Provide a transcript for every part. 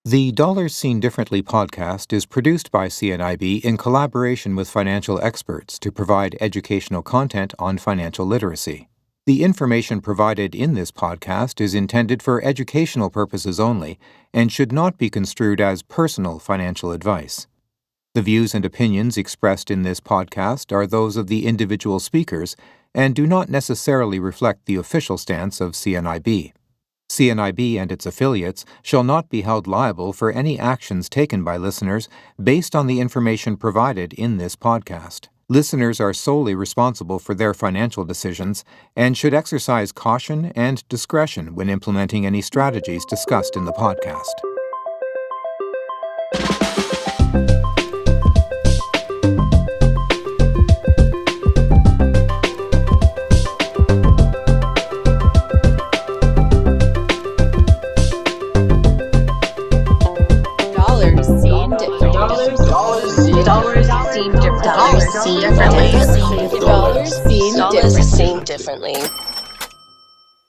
The Dollars Seen Differently podcast is produced by CNIB in collaboration with financial experts to provide educational content on financial literacy. The information provided in this podcast is intended for educational purposes only and should not be construed as personal financial advice. The views and opinions expressed in this podcast are those of the individual speakers and do not necessarily reflect the official stance of CNIB. CNIB and its affiliates shall not be held liable for any actions taken by listeners based on the information provided in this podcast. Listeners are solely responsible for their financial decisions and should exercise caution and discretion when implementing any strategies discussed in the podcast. Seen differently.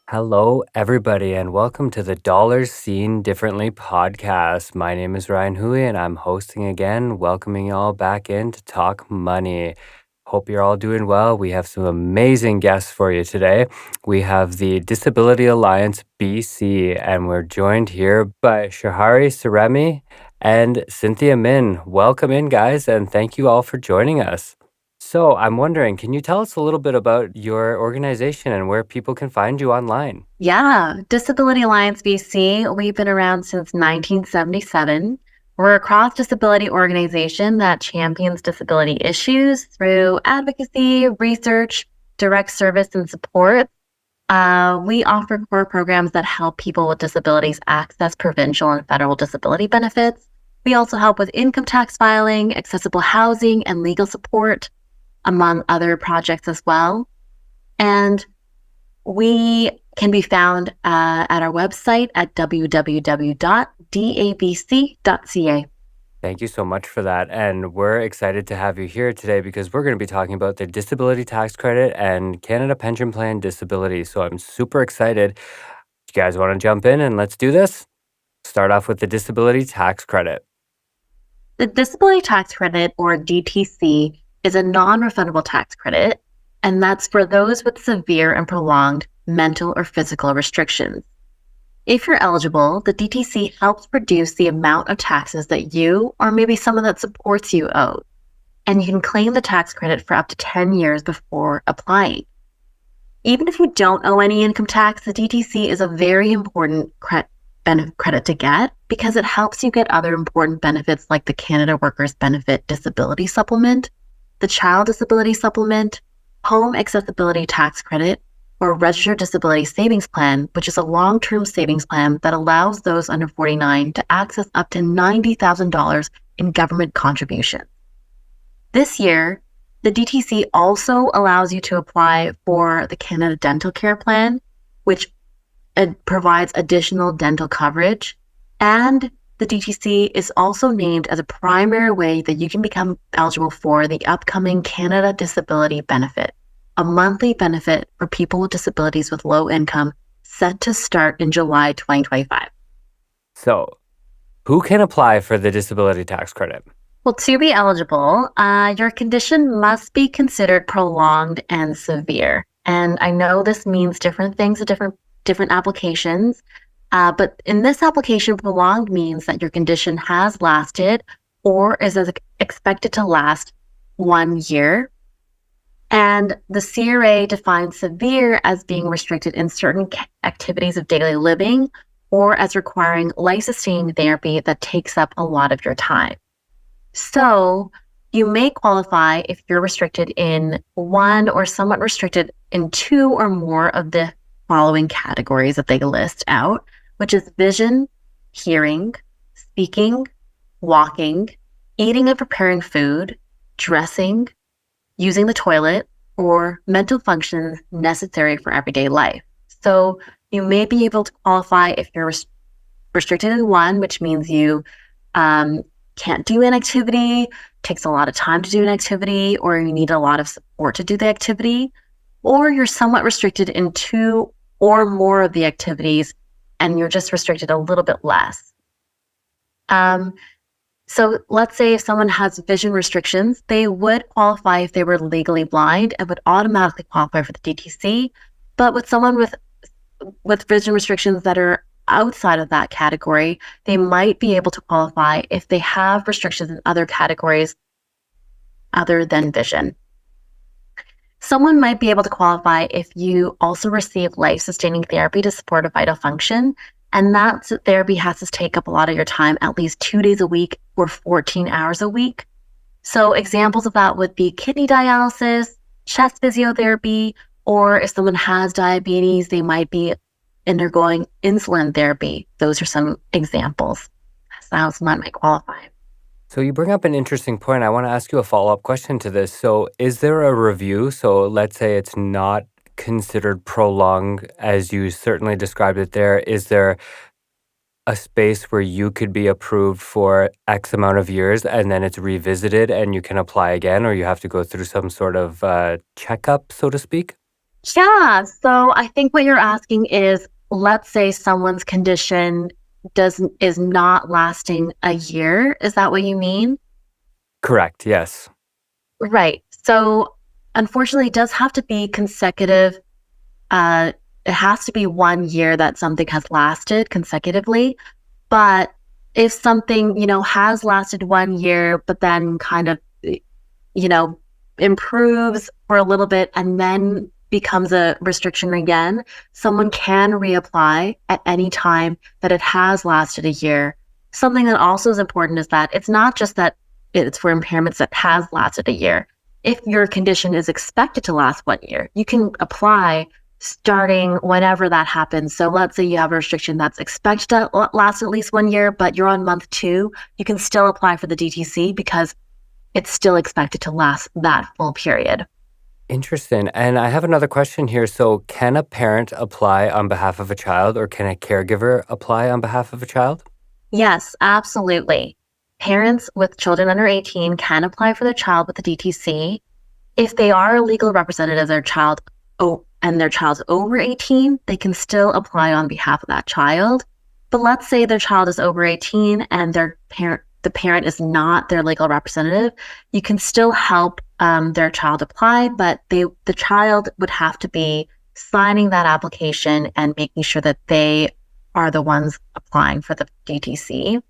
Hello, everybody, and welcome to the Dollars Seen Differently podcast. My name is Ryan Hui, and I'm hosting again, welcoming you all back in to talk money. Hope you're all doing well. We have some amazing guests for you today. We have the Disability Alliance BC, and we're joined here by Shahari Saremi and Cynthia Min. Welcome in, guys, and thank you all for joining us. So I'm wondering, can you tell us a little bit about your organization and where people can find you online? Yeah, Disability Alliance BC, we've been around since 1977. We're a cross-disability organization that champions disability issues through advocacy, research, direct service, and support. We offer core programs that help people with disabilities access provincial and federal disability benefits. We also help with income tax filing, accessible housing, and legal support, among other projects as well. And we can be found at our website at www.dabc.ca. Thank you so much for that. And we're excited to have you here today because we're going to be talking about the Disability Tax Credit and Canada Pension Plan Disability. So I'm super excited. You guys want to jump in and let's do this? Start off with the Disability Tax Credit. The Disability Tax Credit, or DTC, is a non-refundable tax credit, and that's for those with severe and prolonged mental or physical restrictions. If you're eligible, the DTC helps reduce the amount of taxes that you or maybe someone that supports you owe, and you can claim the tax credit for up to 10 years before applying. Even if you don't owe any income tax, the DTC is a very important credit to get because it helps you get other important benefits like the Canada Workers Benefit Disability Supplement, the Child Disability Supplement, Home Accessibility Tax Credit, or Registered Disability Savings Plan, which is a long-term savings plan that allows those under 49 to access up to $90,000 in government contributions. This year, the DTC also allows you to apply for the Canada Dental Care Plan, which provides additional dental coverage, and the DTC is also named as a primary way that you can become eligible for the upcoming Canada Disability Benefit, a monthly benefit for people with disabilities with low income, set to start in July 2025. So, who can apply for the Disability Tax Credit? Well, to be eligible, your condition must be considered prolonged and severe. And I know this means different things at different applications. But in this application, prolonged means that your condition has lasted or is expected to last 1 year. And the CRA defines severe as being restricted in certain activities of daily living or as requiring life-sustaining therapy that takes up a lot of your time. So you may qualify if you're restricted in one or somewhat restricted in two or more of the following categories that they list out, which is vision, hearing, speaking, walking, eating and preparing food, dressing, using the toilet, or mental functions necessary for everyday life. So you may be able to qualify if you're restricted in one, which means you can't do an activity, takes a lot of time to do an activity, or you need a lot of support to do the activity, or you're somewhat restricted in two or more of the activities and you're just restricted a little bit less. So let's say if someone has vision restrictions, they would qualify if they were legally blind and would automatically qualify for the DTC. But with someone with vision restrictions that are outside of that category, they might be able to qualify if they have restrictions in other categories other than vision. Someone might be able to qualify if you also receive life-sustaining therapy to support a vital function, and that therapy has to take up a lot of your time, at least 2 days a week or 14 hours a week. So examples of that would be kidney dialysis, chest physiotherapy, or if someone has diabetes, they might be undergoing insulin therapy. Those are some examples. So how someone might qualify. So you bring up an interesting point. I want to ask you a follow-up question to this. So is there a review? So let's say it's not considered prolonged as you certainly described it there. Is there a space where you could be approved for X amount of years and then it's revisited and you can apply again, or you have to go through some sort of checkup, so to speak? Yeah. So I think what you're asking is, let's say someone's condition is not lasting a year. Is that what you mean? Correct. Yes. Right. So unfortunately, it does have to be consecutive. It has to be 1 year that something has lasted consecutively. But if something, has lasted 1 year, but then kind of, improves for a little bit and then becomes a restriction again, someone can reapply at any time that it has lasted a year. Something that also is important is that it's not just that it's for impairments that has lasted a year. If your condition is expected to last 1 year, you can apply starting whenever that happens. So let's say you have a restriction that's expected to last at least 1 year, but you're on month 2, you can still apply for the DTC because it's still expected to last that full period. Interesting. And I have another question here. So can a parent apply on behalf of a child, or can a caregiver apply on behalf of a child? Yes, absolutely. Parents with children under 18 can apply for their child with the DTC. If they are a legal representative of their child and their child's over 18, they can still apply on behalf of that child. But let's say their child is over 18 and the parent is not their legal representative, you can still help their child apply, but the child would have to be signing that application and making sure that they are the ones applying for the DTC.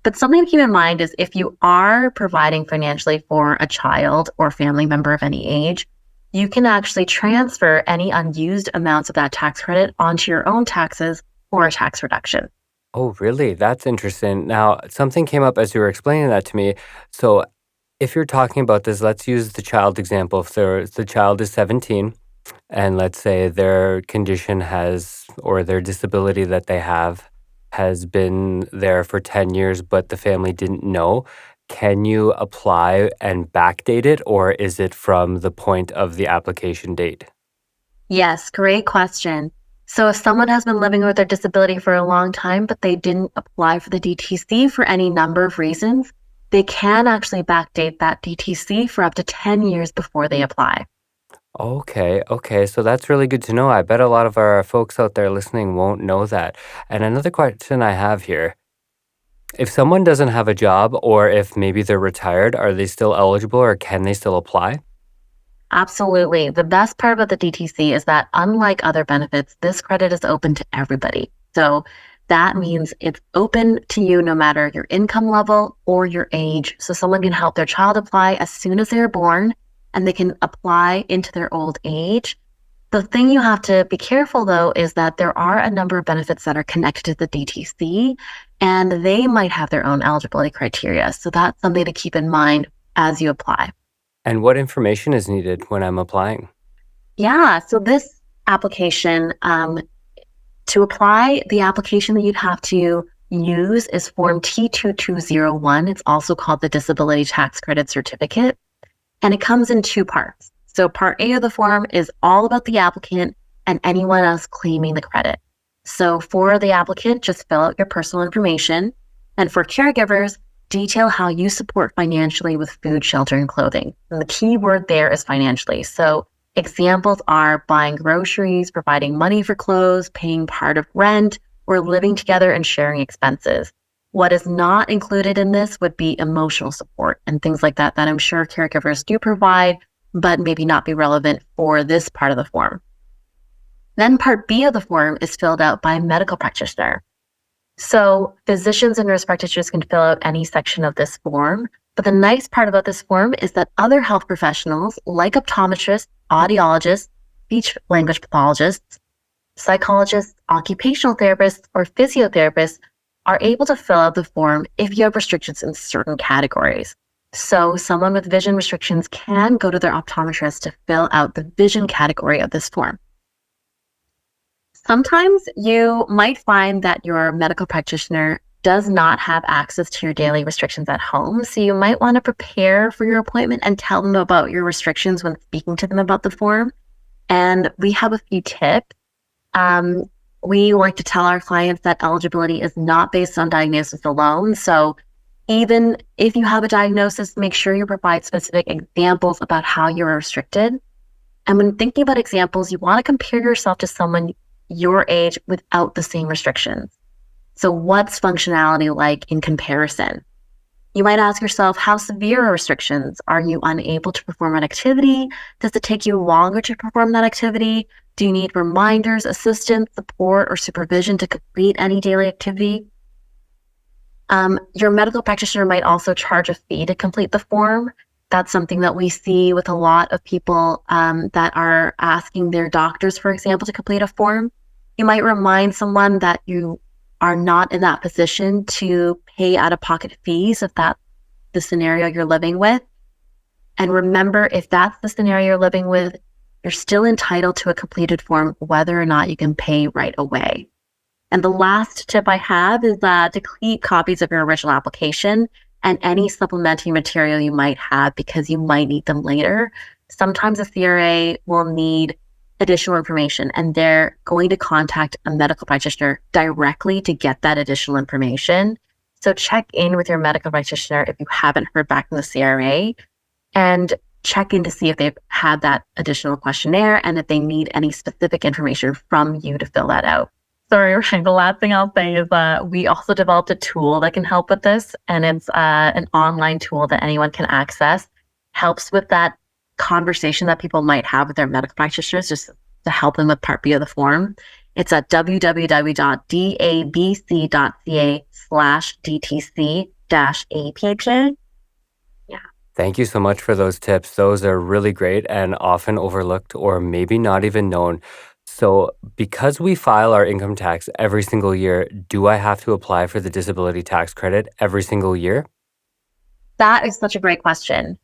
But something to keep in mind is if you are providing financially for a child or family member of any age, you can actually transfer any unused amounts of that tax credit onto your own taxes for a tax reduction. Oh, really? That's interesting. Now, something came up as you were explaining that to me. So if you're talking about this, let's use the child example. If the child is 17 and let's say their condition or their disability that they have has been there for 10 years, but the family didn't know, can you apply and backdate it, or is it from the point of the application date? Yes, great question. So if someone has been living with their disability for a long time, but they didn't apply for the DTC for any number of reasons, they can actually backdate that DTC for up to 10 years before they apply. Okay. So that's really good to know. I bet a lot of our folks out there listening won't know that. And another question I have here, if someone doesn't have a job, or if maybe they're retired, are they still eligible, or can they still apply? Absolutely. The best part about the DTC is that unlike other benefits, this credit is open to everybody. So that means it's open to you no matter your income level or your age. So someone can help their child apply as soon as they're born, and they can apply into their old age. The thing you have to be careful, though, is that there are a number of benefits that are connected to the DTC, and they might have their own eligibility criteria. So that's something to keep in mind as you apply. And what information is needed when I'm applying? Yeah, so this application, to apply, the application that you'd have to use is Form T2201. It's also called the Disability Tax Credit Certificate, and it comes in 2 parts. So Part A of the form is all about the applicant and anyone else claiming the credit. So for the applicant, just fill out your personal information, and for caregivers, detail how you support financially with food, shelter, and clothing. And the key word there is financially. So examples are buying groceries, providing money for clothes, paying part of rent, or living together and sharing expenses. What is not included in this would be emotional support and things like that I'm sure caregivers do provide, but maybe not be relevant for this part of the form. Then Part B of the form is filled out by a medical practitioner. So physicians and nurse practitioners can fill out any section of this form. But the nice part about this form is that other health professionals like optometrists, audiologists, speech language pathologists, psychologists, occupational therapists, or physiotherapists are able to fill out the form if you have restrictions in certain categories. So someone with vision restrictions can go to their optometrist to fill out the vision category of this form. Sometimes you might find that your medical practitioner does not have access to your daily restrictions at home. So you might want to prepare for your appointment and tell them about your restrictions when speaking to them about the form. And we have a few tips. We like to tell our clients that eligibility is not based on diagnosis alone. So even if you have a diagnosis, make sure you provide specific examples about how you're restricted. And when thinking about examples, you want to compare yourself to someone your age without the same restrictions. So what's functionality like in comparison? You might ask yourself, how severe are restrictions? Are you unable to perform an activity? Does it take you longer to perform that activity? Do you need reminders, assistance, support, or supervision to complete any daily activity? Your medical practitioner might also charge a fee to complete the form. That's something that we see with a lot of people that are asking their doctors, for example, to complete a form. You might remind someone that you are not in that position to pay out-of-pocket fees if that's the scenario you're living with. And remember, if that's the scenario you're living with, you're still entitled to a completed form, whether or not you can pay right away. And the last tip I have is to keep copies of your original application and any supplementing material you might have, because you might need them later. Sometimes a CRA will need additional information, and they're going to contact a medical practitioner directly to get that additional information. So check in with your medical practitioner if you haven't heard back from the CRA, and check in to see if they've had that additional questionnaire and if they need any specific information from you to fill that out. Sorry, Ryan, the last thing I'll say is we also developed a tool that can help with this, and it's an online tool that anyone can access. Helps with that conversation that people might have with their medical practitioners, just to help them with Part B of the form. It's at www.dabc.ca/DTC-APJ. Yeah. Thank you so much for those tips. Those are really great and often overlooked or maybe not even known. So because we file our income tax every single year, do I have to apply for the disability tax credit every single year? That is such a great question.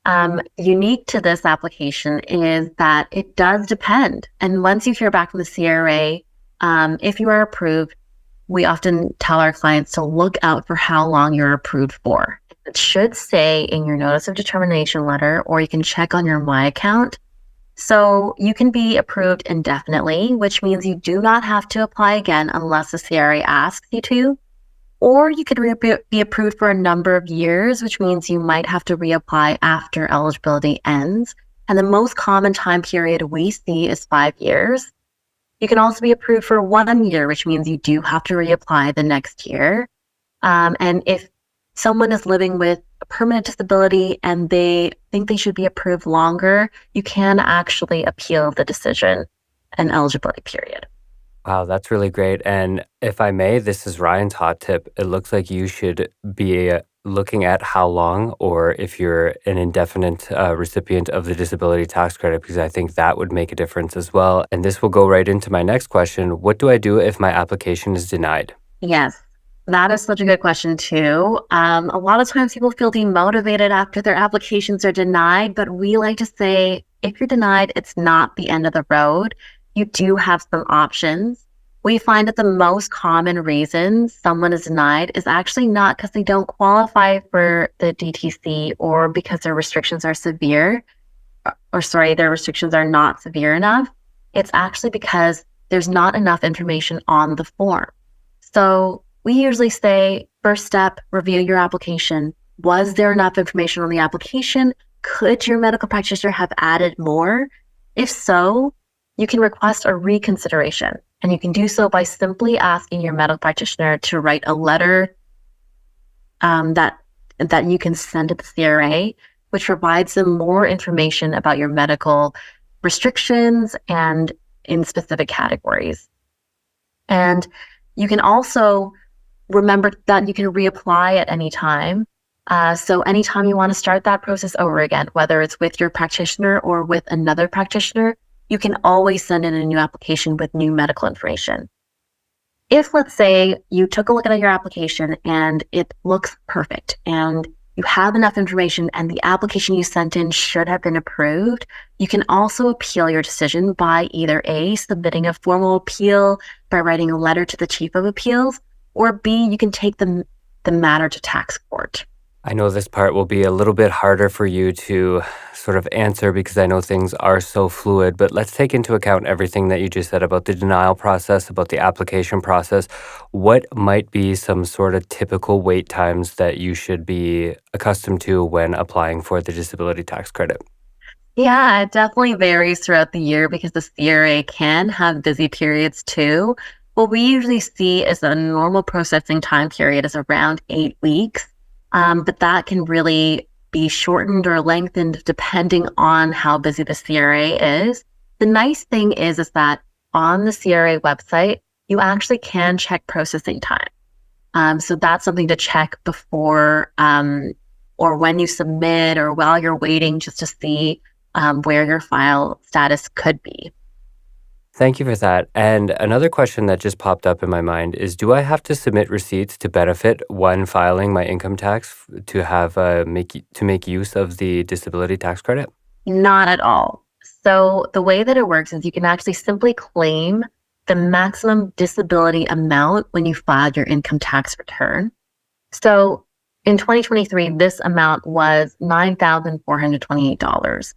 Unique to this application is that it does depend. And once you hear back from the CRA, if you are approved, we often tell our clients to look out for how long you're approved for. It should say in your notice of determination letter, or you can check on your My Account. So you can be approved indefinitely, which means you do not have to apply again unless the CRA asks you to. Or you could be approved for a number of years, which means you might have to reapply after eligibility ends. And the most common time period we see is 5 years. You can also be approved for 1 year, which means you do have to reapply the next year. And if someone is living with a permanent disability and they think they should be approved longer, you can actually appeal the decision and eligibility period. Wow, that's really great. And if I may, this is Ryan's hot tip. It looks like you should be looking at how long, or if you're an indefinite recipient of the disability tax credit, because I think that would make a difference as well. And this will go right into my next question. What do I do if my application is denied? Yes, that is such a good question too. A lot of times people feel demotivated after their applications are denied, but we like to say, if you're denied, it's not the end of the road. You do have some options. We find that the most common reason someone is denied is actually not because they don't qualify for the DTC or because their restrictions are severe, their restrictions are not severe enough. It's actually because there's not enough information on the form. So we usually say, first step, review your application. Was there enough information on the application? Could your medical practitioner have added more? If so, you can request a reconsideration, and you can do so by simply asking your medical practitioner to write a letter that you can send to the CRA, which provides them more information about your medical restrictions and in specific categories. And you can also remember that you can reapply at any time. So anytime you want to start that process over again, whether it's with your practitioner or with another practitioner, you can always send in a new application with new medical information. If, let's say, you took a look at your application and it looks perfect and you have enough information and the application you sent in should have been approved, you can also appeal your decision by either A, submitting a formal appeal by writing a letter to the Chief of Appeals, or B, you can take the matter to tax court. I know this part will be a little bit harder for you to sort of answer because I know things are so fluid, but let's take into account everything that you just said about the denial process, about the application process. What might be some sort of typical wait times that you should be accustomed to when applying for the disability tax credit? Yeah, it definitely varies throughout the year because the CRA can have busy periods too. What we usually see is a normal processing time period is around 8 weeks. But that can really be shortened or lengthened depending on how busy the CRA is. The nice thing is that on the CRA website, you actually can check processing time. So that's something to check before or when you submit or while you're waiting just to see where your file status could be. Thank you for that. And another question that just popped up in my mind is, do I have to submit receipts to benefit when filing my income tax to have make use of the disability tax credit? Not at all. So the way that it works is you can actually simply claim the maximum disability amount when you file your income tax return. So in 2023, this amount was $9,428.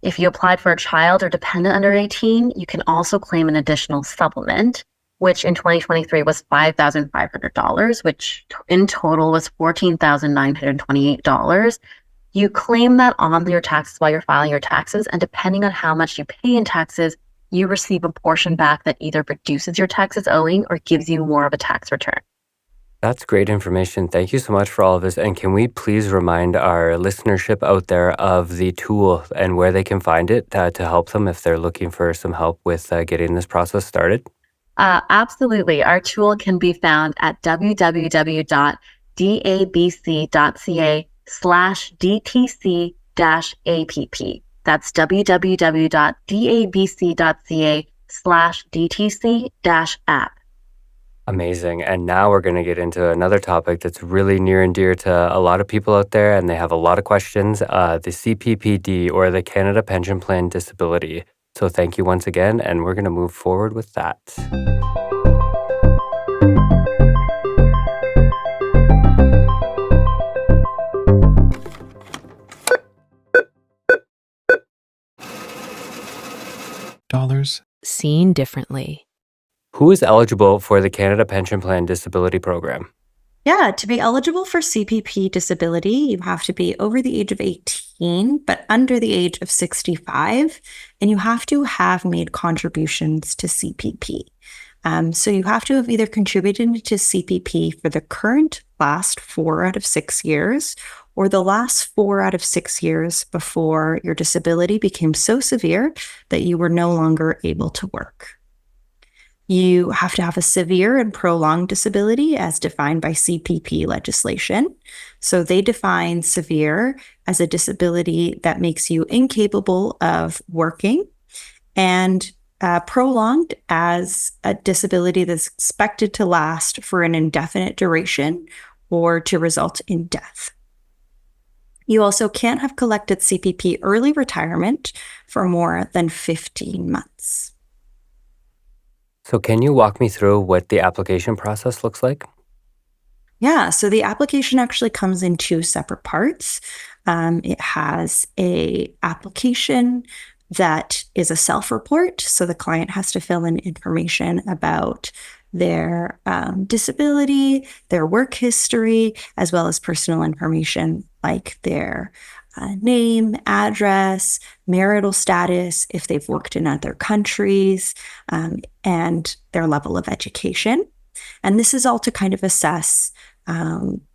If you applied for a child or dependent under 18, you can also claim an additional supplement, which in 2023 was $5,500, which in total was $14,928. You claim that on your taxes while you're filing your taxes, and depending on how much you pay in taxes, you receive a portion back that either reduces your taxes owing or gives you more of a tax return. That's great information. Thank you so much for all of this. And can we please remind our listenership out there of the tool and where they can find it to help them if they're looking for some help with getting this process started? Absolutely. Our tool can be found at www.dabc.ca/DTC-APP. That's www.dabc.ca/DTC-app. Amazing. And now we're going to get into another topic that's really near and dear to a lot of people out there, and they have a lot of questions, the CPPD, or the Canada Pension Plan Disability. So thank you once again, and we're going to move forward with that. Dollars seen differently. Who is eligible for the Canada Pension Plan Disability Program? Yeah, to be eligible for CPP disability, you have to be over the age of 18, but under the age of 65, and you have to have made contributions to CPP. So you have to have either contributed to CPP for the current last 4 out of 6 years, or the last 4 out of 6 years before your disability became so severe that you were no longer able to work. You have to have a severe and prolonged disability as defined by CPP legislation. So they define severe as a disability that makes you incapable of working, and prolonged as a disability that's expected to last for an indefinite duration or to result in death. You also can't have collected CPP early retirement for more than 15 months. So can you walk me through what the application process looks like? Yeah, so the application actually comes in 2 separate parts. It has a application that is a self-report. So the client has to fill in information about their disability, their work history, as well as personal information like their name, address, marital status, if they've worked in other countries, and their level of education. And this is all to kind of assess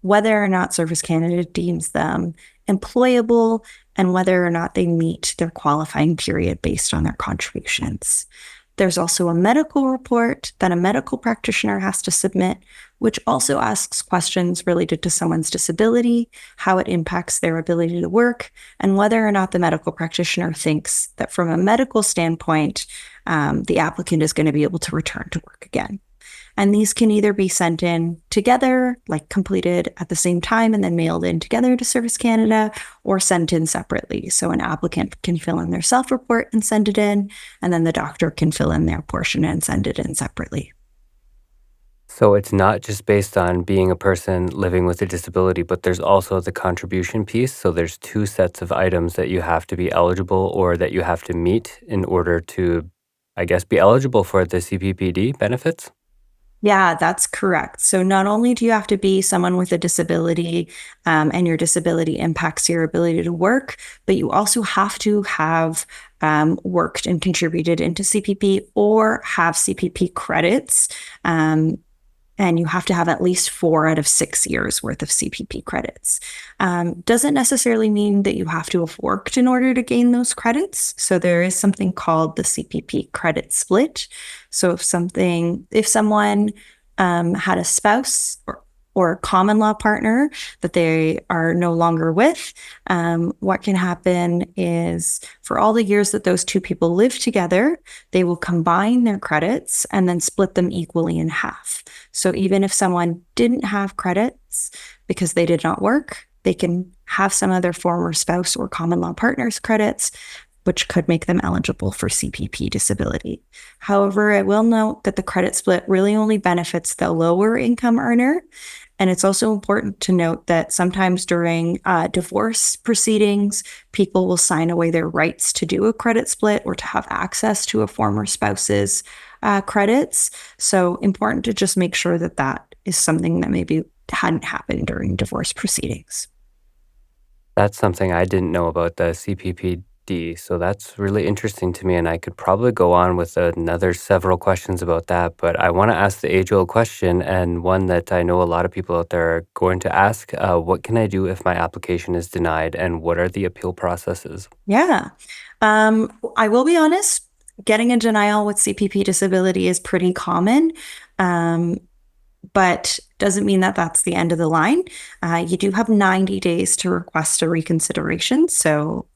whether or not Service Canada deems them employable, and whether or not they meet their qualifying period based on their contributions. There's also a medical report that a medical practitioner has to submit, which also asks questions related to someone's disability, how it impacts their ability to work, and whether or not the medical practitioner thinks that from a medical standpoint, the applicant is going to be able to return to work again. And these can either be sent in together, like completed at the same time and then mailed in together to Service Canada, or sent in separately. So an applicant can fill in their self-report and send it in, and then the doctor can fill in their portion and send it in separately. So it's not just based on being a person living with a disability, but there's also the contribution piece. So there's two sets of items that you have to be eligible or that you have to meet in order to, I guess, be eligible for the CPPD benefits. Yeah, that's correct. So not only do you have to be someone with a disability and your disability impacts your ability to work, but you also have to have worked and contributed into CPP or have CPP credits. And you have to have at least 4 out of 6 years worth of CPP credits. Doesn't necessarily mean that you have to have worked in order to gain those credits. So there is something called the CPP credit split. So if someone had a spouse or a common law partner that they are no longer with, what can happen is for all the years that those two people live together, they will combine their credits and then split them equally in half. So even if someone didn't have credits because they did not work, they can have some of their former spouse or common law partner's credits, which could make them eligible for CPP disability. However, I will note that the credit split really only benefits the lower income earner. And it's also important to note that sometimes during divorce proceedings, people will sign away their rights to do a credit split or to have access to a former spouse's credits. So important to just make sure that that is something that maybe hadn't happened during divorce proceedings. That's something I didn't know about the CPPD. So that's really interesting to me. And I could probably go on with another several questions about that. But I want to ask the age-old question, and one that I know a lot of people out there are going to ask. What can I do if my application is denied, and what are the appeal processes? Yeah. I will be honest, getting a denial with CPP disability is pretty common. But doesn't mean that that's the end of the line. You do have 90 days to request a reconsideration. So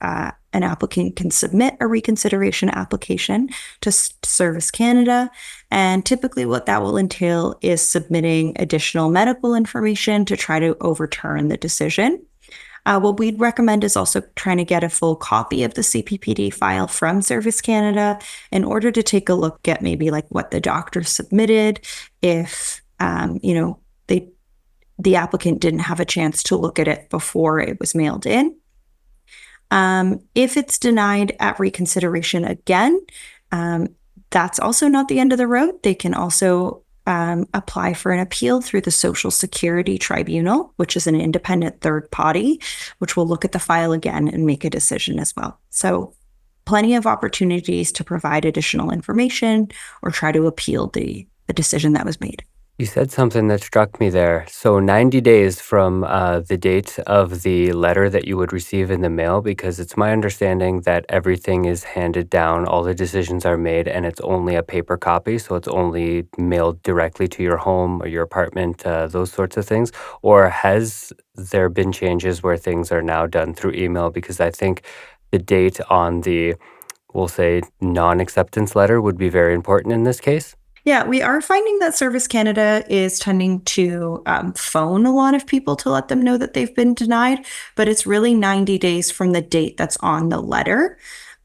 an applicant can submit a reconsideration application to Service Canada. And typically what that will entail is submitting additional medical information to try to overturn the decision. What we'd recommend is also trying to get a full copy of the CPPD file from Service Canada in order to take a look at maybe like what the doctor submitted, if the applicant didn't have a chance to look at it before it was mailed in. If it's denied at reconsideration again, that's also not the end of the road. They can also apply for an appeal through the Social Security Tribunal, which is an independent third party, which will look at the file again and make a decision as well. So plenty of opportunities to provide additional information or try to appeal the decision that was made. You said something that struck me there. So 90 days from the date of the letter that you would receive in the mail, because it's my understanding that everything is handed down, all the decisions are made, and it's only a paper copy. So it's only mailed directly to your home or your apartment, those sorts of things. Or has there been changes where things are now done through email? Because I think the date on the, we'll say, non-acceptance letter would be very important in this case. Yeah, we are finding that Service Canada is tending to phone a lot of people to let them know that they've been denied, but it's really 90 days from the date that's on the letter.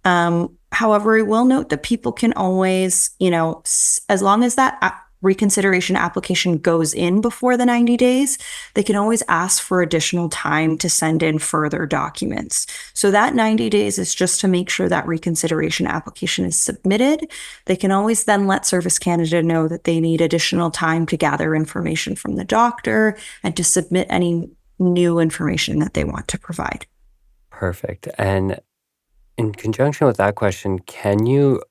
However, I will note that people can always, as long as that reconsideration application goes in before the 90 days, they can always ask for additional time to send in further documents. So that 90 days is just to make sure that reconsideration application is submitted. They can always then let Service Canada know that they need additional time to gather information from the doctor and to submit any new information that they want to provide. Perfect. And in conjunction with that question, can you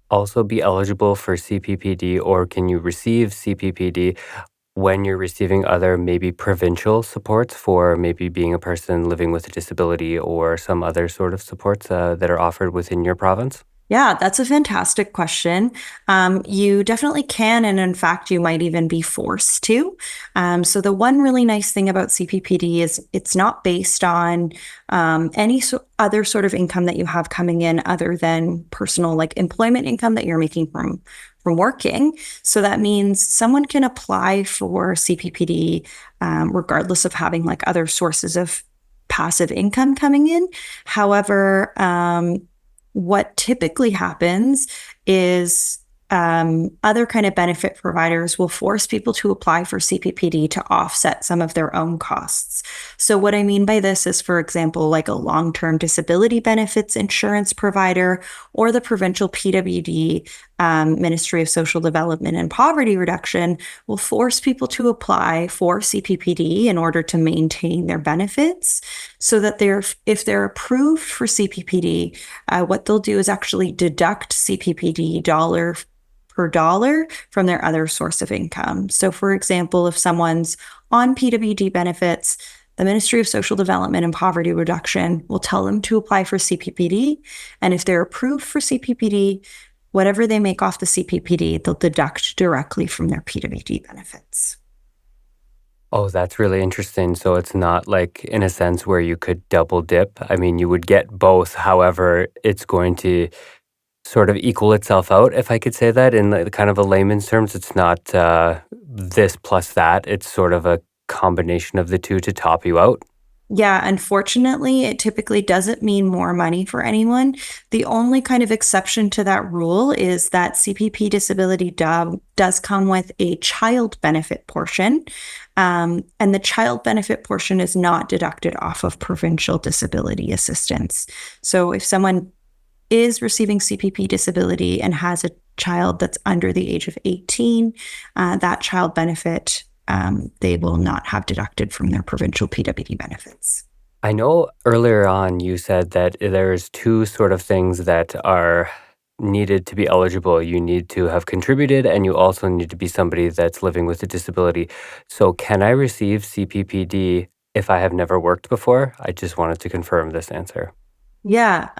also be eligible for CPPD, or can you receive CPPD when you're receiving other maybe provincial supports for maybe being a person living with a disability or some other sort of supports that are offered within your province? Yeah, that's a fantastic question. You definitely can, and in fact, you might even be forced to. So the one really nice thing about CPPD is it's not based on any other sort of income that you have coming in other than personal, like employment income that you're making from working. So that means someone can apply for CPPD regardless of having like other sources of passive income coming in. However, what typically happens is other kind of benefit providers will force people to apply for CPPD to offset some of their own costs. So what I mean by this is, for example, like a long-term disability benefits insurance provider or the provincial PWD, Ministry of Social Development and Poverty Reduction, will force people to apply for CPPD in order to maintain their benefits, so that if they're approved for CPPD, what they'll do is actually deduct CPPD dollar per dollar from their other source of income. So for example, if someone's on PWD benefits, the Ministry of Social Development and Poverty Reduction will tell them to apply for CPPD. And if they're approved for CPPD, whatever they make off the CPPD, they'll deduct directly from their PWD benefits. Oh, that's really interesting. So it's not like, in a sense, where you could double dip. I mean, you would get both. However, it's going to sort of equal itself out, if I could say that in kind of a layman's terms. It's not this plus that. It's sort of a combination of the two to top you out. Yeah, unfortunately, it typically doesn't mean more money for anyone. The only kind of exception to that rule is that CPP disability does come with a child benefit portion. And the child benefit portion is not deducted off of provincial disability assistance. So if someone is receiving CPP disability and has a child that's under the age of 18, that child benefit, they will not have deducted from their provincial PWD benefits. I know earlier on you said that there's two sort of things that are needed to be eligible. You need to have contributed, and you also need to be somebody that's living with a disability. So can I receive CPPD if I have never worked before? I just wanted to confirm this answer. Yeah,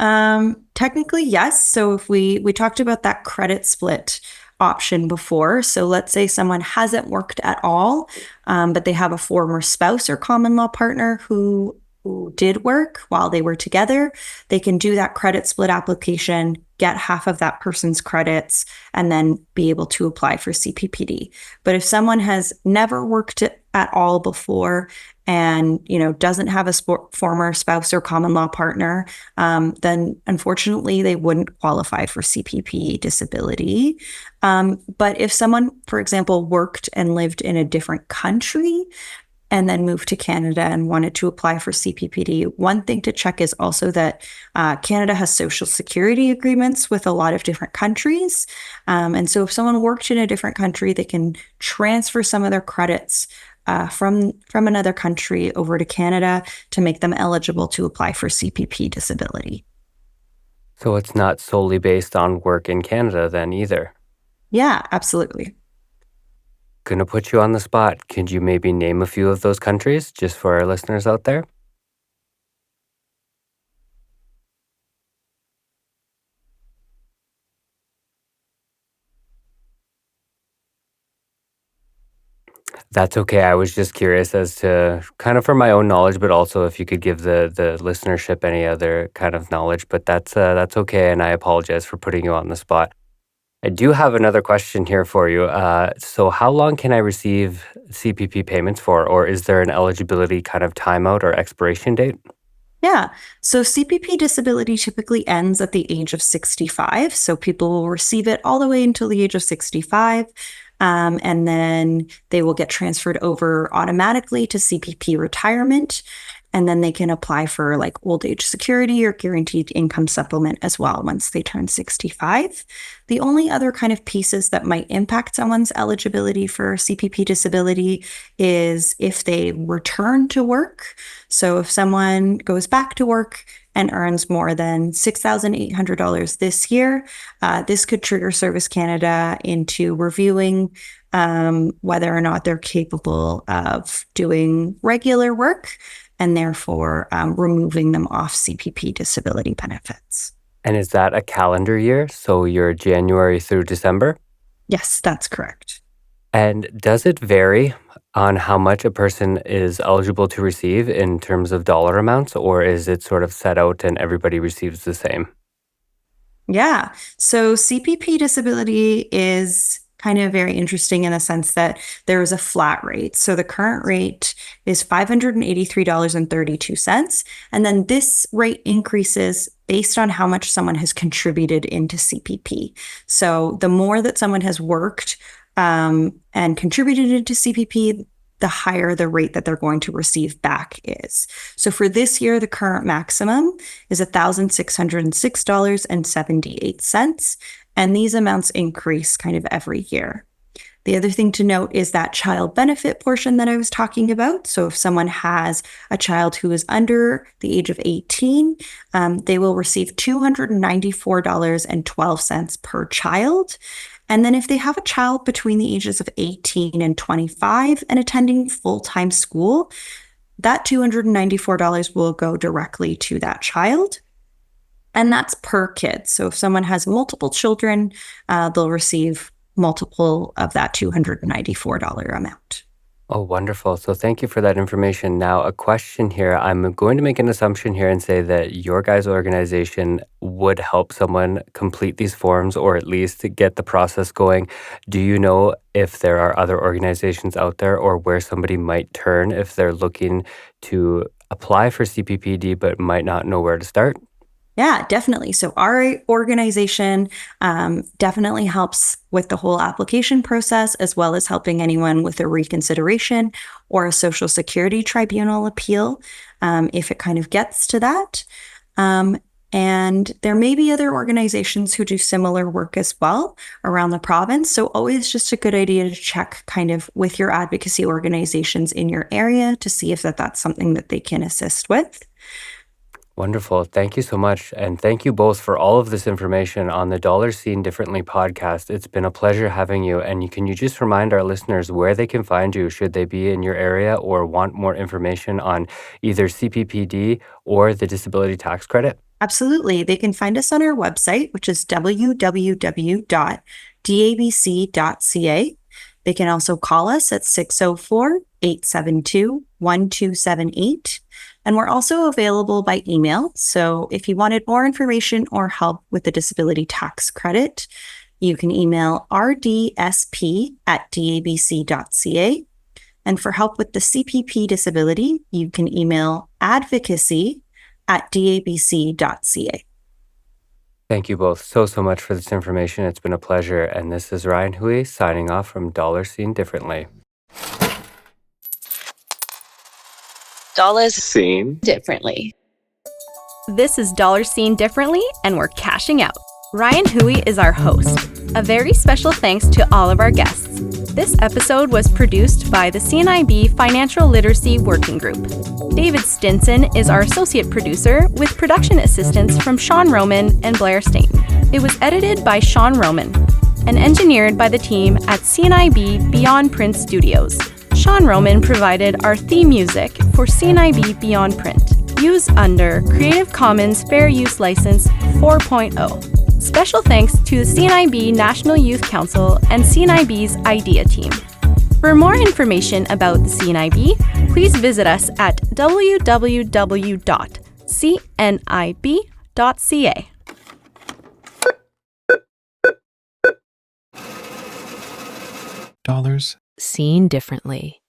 technically, yes. So if we talked about that credit split option before. So let's say someone hasn't worked at all, but they have a former spouse or common law partner who did work while they were together. They can do that credit split application, get half of that person's credits, and then be able to apply for CPPD. But if someone has never worked at all before and doesn't have a former spouse or common law partner, then unfortunately they wouldn't qualify for CPP disability. But if someone, for example, worked and lived in a different country and then moved to Canada and wanted to apply for CPPD, one thing to check is also that Canada has social security agreements with a lot of different countries. And so if someone worked in a different country, they can transfer some of their credits from another country over to Canada to make them eligible to apply for CPP disability. So it's not solely based on work in Canada then either? Yeah, absolutely. Gonna put you on the spot. Could you maybe name a few of those countries just for our listeners out there? That's okay. I was just curious as to kind of for my own knowledge, but also if you could give the listenership any other kind of knowledge. But that's okay, and I apologize for putting you on the spot. I do have another question here for you. So how long can I receive CPP payments for, or is there an eligibility kind of timeout or expiration date? Yeah. So CPP disability typically ends at the age of 65. So people will receive it all the way until the age of 65. And then they will get transferred over automatically to CPP retirement. And then they can apply for like old age security or guaranteed income supplement as well once they turn 65. The only other kind of pieces that might impact someone's eligibility for CPP disability is if they return to work. So if someone goes back to work and earns more than $6,800 this year, this could trigger Service Canada into reviewing whether or not they're capable of doing regular work, and therefore removing them off CPP disability benefits. And is that a calendar year? So you're January through December? Yes, that's correct. And does it vary on how much a person is eligible to receive in terms of dollar amounts, or is it sort of set out and everybody receives the same? Yeah. So CPP disability is kind of very interesting in the sense that there is a flat rate. So the current rate is $583.32. And then this rate increases based on how much someone has contributed into CPP. So the more that someone has worked and contributed into CPP, the higher the rate that they're going to receive back is. So for this year, the current maximum is $1,606.78. And these amounts increase kind of every year. The other thing to note is that child benefit portion that I was talking about. So if someone has a child who is under the age of 18, they will receive $294.12 per child. And then if they have a child between the ages of 18 and 25 and attending full-time school, that $294 will go directly to that child. And that's per kid. So if someone has multiple children, they'll receive multiple of that $294 amount. Oh, wonderful. So thank you for that information. Now, a question here. I'm going to make an assumption here and say that your guys' organization would help someone complete these forms or at least get the process going. Do you know if there are other organizations out there or where somebody might turn if they're looking to apply for CPPD but might not know where to start? Yeah, definitely. So our organization definitely helps with the whole application process, as well as helping anyone with a reconsideration or a Social Security Tribunal appeal, if it kind of gets to that. And there may be other organizations who do similar work as well around the province. So always just a good idea to check kind of with your advocacy organizations in your area to see if that's something that they can assist with. Wonderful. Thank you so much. And thank you both for all of this information on the Dollars Seen Differently podcast. It's been a pleasure having you. And can you just remind our listeners where they can find you should they be in your area or want more information on either CPPD or the disability tax credit? Absolutely. They can find us on our website, which is www.dabc.ca. They can also call us at 604-872-1278. And we're also available by email. So if you wanted more information or help with the disability tax credit, you can email rdsp@dabc.ca. And for help with the CPP disability, you can email advocacy@dabc.ca. Thank you both so much for this information. It's been a pleasure. And this is Ryan Hui signing off from Dollars Seen Differently. Dollars Seen Differently. This is Dollars Seen Differently, and we're cashing out. Ryan Hui is our host. A very special thanks to all of our guests. This episode was produced by the CNIB Financial Literacy Working Group. David Stinson is our associate producer, with production assistance from Sean Roman and Blair Staten. It was edited by Sean Roman and engineered by the team at CNIB Beyond Print Studios. Sean Roman provided our theme music for CNIB Beyond Print, used under Creative Commons Fair Use License 4.0. Special thanks to the CNIB National Youth Council and CNIB's IDEA team. For more information about the CNIB, please visit us at www.cnib.ca. Dollars Seen Differently.